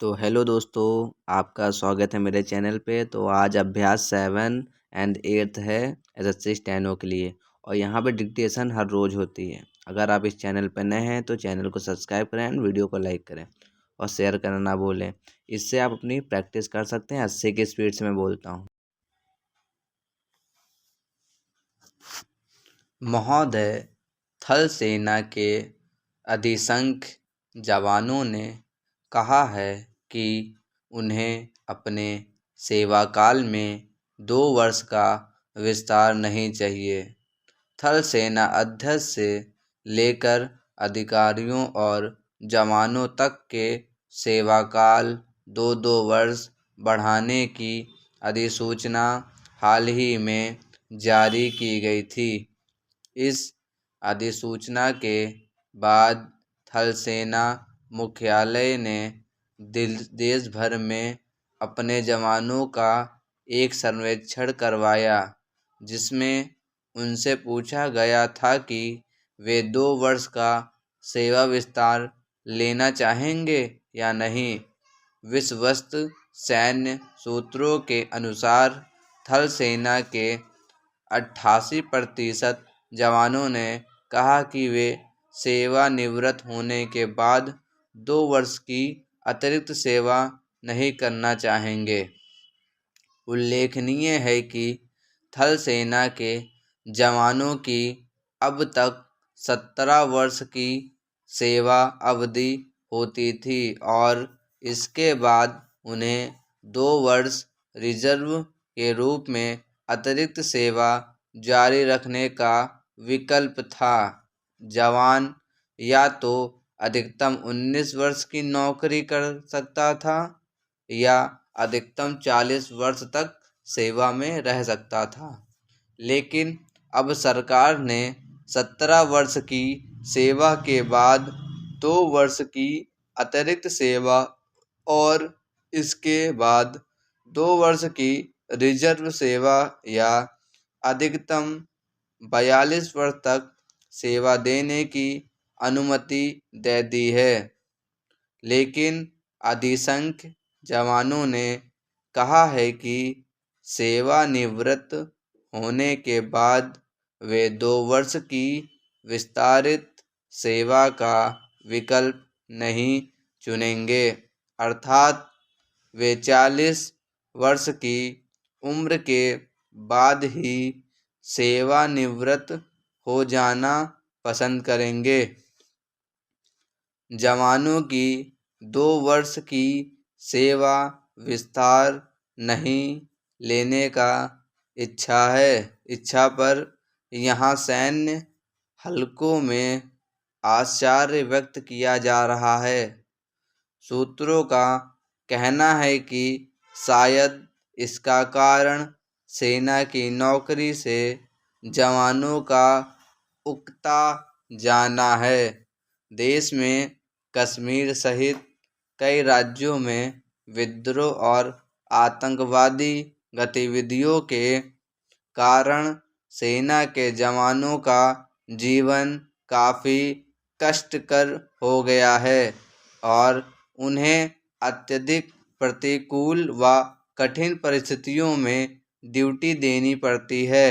तो हेलो दोस्तों, आपका स्वागत है मेरे चैनल पे। तो आज अभ्यास 7 एंड 8 है एसएससी स्टेनो के लिए। और यहाँ पे डिक्टेशन हर रोज़ होती है। अगर आप इस चैनल पर नए हैं तो चैनल को सब्सक्राइब करें एंड वीडियो को लाइक करें और शेयर करना ना भूलें। इससे आप अपनी प्रैक्टिस कर सकते हैं। 80 की स्पीड से मैं बोलता हूँ। महोदय, थल सेना के अधिसंख्य जवानों ने कहा है कि उन्हें अपने सेवाकाल में 2 वर्ष का विस्तार नहीं चाहिए। थल सेना अध्यक्ष से लेकर अधिकारियों और जवानों तक के सेवाकाल 2-2 वर्ष बढ़ाने की अधिसूचना हाल ही में जारी की गई थी। इस अधिसूचना के बाद थल सेना मुख्यालय ने देश भर में अपने जवानों का एक सर्वेक्षण करवाया, जिसमें उनसे पूछा गया था कि वे 2 वर्ष का सेवा विस्तार लेना चाहेंगे या नहीं। विश्वस्त सैन्य सूत्रों के अनुसार थल सेना के 88% जवानों ने कहा कि वे सेवानिवृत्त होने के बाद 2 वर्ष की अतिरिक्त सेवा नहीं करना चाहेंगे। उल्लेखनीय है कि थल सेना के जवानों की अब तक 17 वर्ष की सेवा अवधि होती थी और इसके बाद उन्हें 2 वर्ष रिजर्व के रूप में अतिरिक्त सेवा जारी रखने का विकल्प था। जवान या तो अधिकतम 19 वर्ष की नौकरी कर सकता था या अधिकतम 40 वर्ष तक सेवा में रह सकता था। लेकिन अब सरकार ने 17 वर्ष की सेवा के बाद 2 वर्ष की अतिरिक्त सेवा और इसके बाद 2 वर्ष की रिजर्व सेवा या अधिकतम 42 वर्ष तक सेवा देने की अनुमति दे दी है। लेकिन अधिसंख्य जवानों ने कहा है कि सेवानिवृत्त होने के बाद वे 2 वर्ष की विस्तारित सेवा का विकल्प नहीं चुनेंगे, अर्थात वे 40 वर्ष की उम्र के बाद ही सेवानिवृत्त हो जाना पसंद करेंगे। जवानों की 2 वर्ष की सेवा विस्तार नहीं लेने का इच्छा पर यहाँ सैन्य हलकों में आश्चर्य व्यक्त किया जा रहा है। सूत्रों का कहना है कि शायद इसका कारण सेना की नौकरी से जवानों का उकता जाना है। देश में कश्मीर सहित कई राज्यों में विद्रोह और आतंकवादी गतिविधियों के कारण सेना के जवानों का जीवन काफ़ी कष्टकर हो गया है और उन्हें अत्यधिक प्रतिकूल व कठिन परिस्थितियों में ड्यूटी देनी पड़ती है।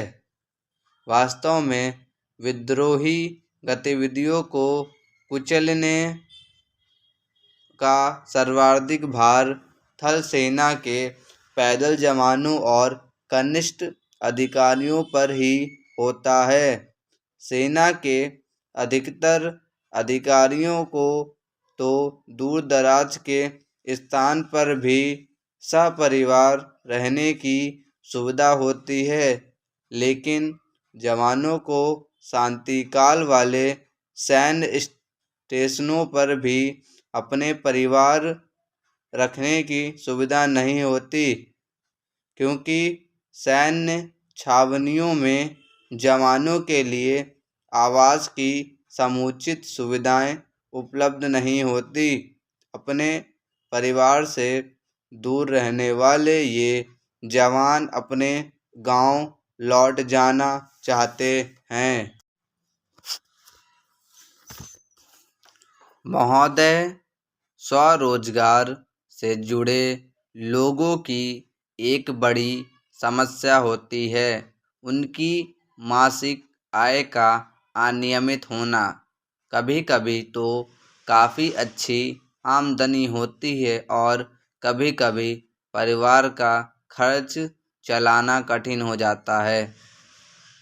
वास्तव में विद्रोही गतिविधियों को कुचलने का सर्वाधिक भार थल सेना के पैदल जवानों और कनिष्ठ अधिकारियों पर ही होता है। सेना के अधिकतर अधिकारियों को तो दूर दराज के स्थान पर भी सपरिवार रहने की सुविधा होती है, लेकिन जवानों को शांतिकाल वाले सैन्य स्टेशनों पर भी अपने परिवार रखने की सुविधा नहीं होती, क्योंकि सैन्य छावनियों में जवानों के लिए आवास की समुचित सुविधाएं उपलब्ध नहीं होती। अपने परिवार से दूर रहने वाले ये जवान अपने गांव लौट जाना चाहते हैं। महोदय, स्वरोजगार से जुड़े लोगों की एक बड़ी समस्या होती है उनकी मासिक आय का अनियमित होना। कभी कभी तो काफ़ी अच्छी आमदनी होती है और कभी कभी परिवार का खर्च चलाना कठिन हो जाता है।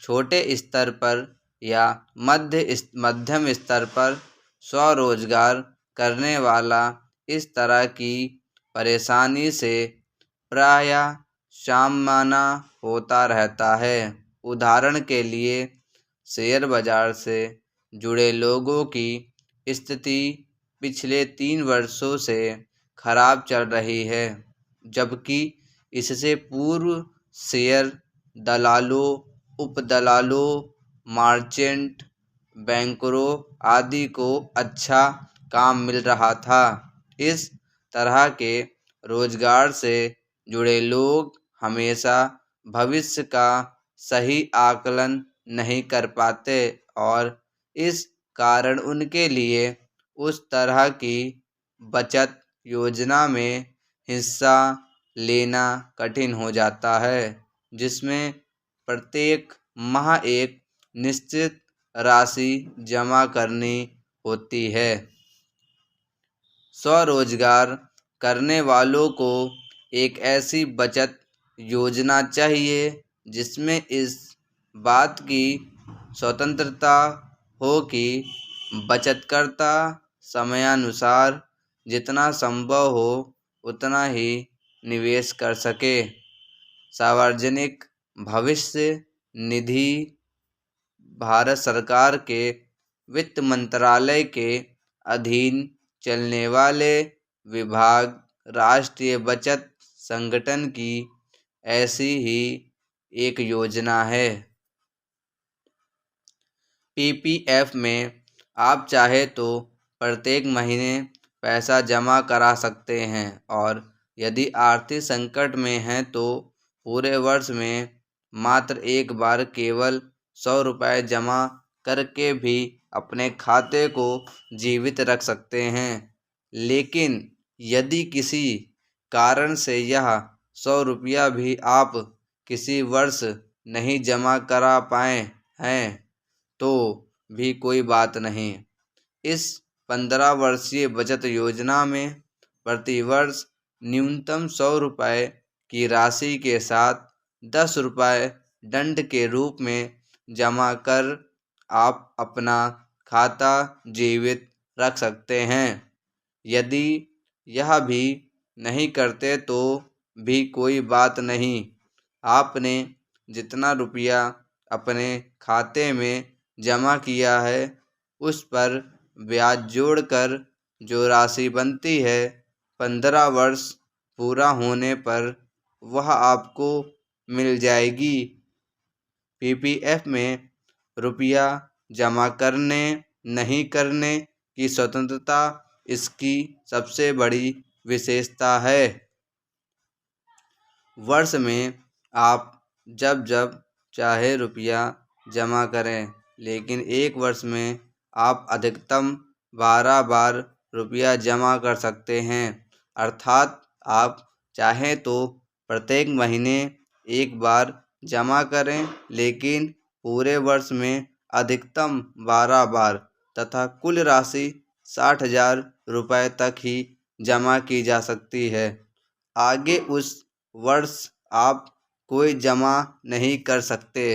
छोटे स्तर पर या मध्यम स्तर पर स्वरोजगार करने वाला इस तरह की परेशानी से प्रायः सामना होता रहता है। उदाहरण के लिए शेयर बाजार से जुड़े लोगों की स्थिति पिछले 3 वर्षों से खराब चल रही है, जबकि इससे पूर्व शेयर दलालों, उपदलालों, मर्चेंट बैंकरों आदि को अच्छा काम मिल रहा था। इस तरह के रोजगार से जुड़े लोग हमेशा भविष्य का सही आकलन नहीं कर पाते और इस कारण उनके लिए उस तरह की बचत योजना में हिस्सा लेना कठिन हो जाता है जिसमें प्रत्येक माह एक निश्चित राशि जमा करनी होती है। स्वरोजगार करने वालों को एक ऐसी बचत योजना चाहिए जिसमें इस बात की स्वतंत्रता हो कि बचतकर्ता समयानुसार जितना संभव हो उतना ही निवेश कर सके। सार्वजनिक भविष्य निधि भारत सरकार के वित्त मंत्रालय के अधीन चलने वाले विभाग राष्ट्रीय बचत संगठन की ऐसी ही एक योजना है। पीपीएफ में आप चाहे तो प्रत्येक महीने पैसा जमा करा सकते हैं और यदि आर्थिक संकट में हैं तो पूरे वर्ष में मात्र एक बार केवल 100 रुपये जमा करके भी अपने खाते को जीवित रख सकते हैं। लेकिन यदि किसी कारण से यह 100 रुपया भी आप किसी वर्ष नहीं जमा करा पाए हैं तो भी कोई बात नहीं। इस 15 वर्षीय बचत योजना में प्रति वर्ष न्यूनतम 100 रुपये की राशि के साथ 10 रुपये दंड के रूप में जमा कर आप अपना खाता जीवित रख सकते हैं। यदि यह भी नहीं करते तो भी कोई बात नहीं। आपने जितना रुपया अपने खाते में जमा किया है उस पर ब्याज जोड़कर जो राशि बनती है 15 वर्ष पूरा होने पर वह आपको मिल जाएगी। पीपीएफ में रुपया जमा करने नहीं करने की स्वतंत्रता इसकी सबसे बड़ी विशेषता है। वर्ष में आप जब जब चाहे रुपया जमा करें, लेकिन एक वर्ष में आप अधिकतम 12 बार रुपया जमा कर सकते हैं। अर्थात आप चाहें तो प्रत्येक महीने एक बार जमा करें, लेकिन पूरे वर्ष में अधिकतम 12 बार तथा कुल राशि 60,000 रुपये तक ही जमा की जा सकती है। आगे उस वर्ष आप कोई जमा नहीं कर सकते।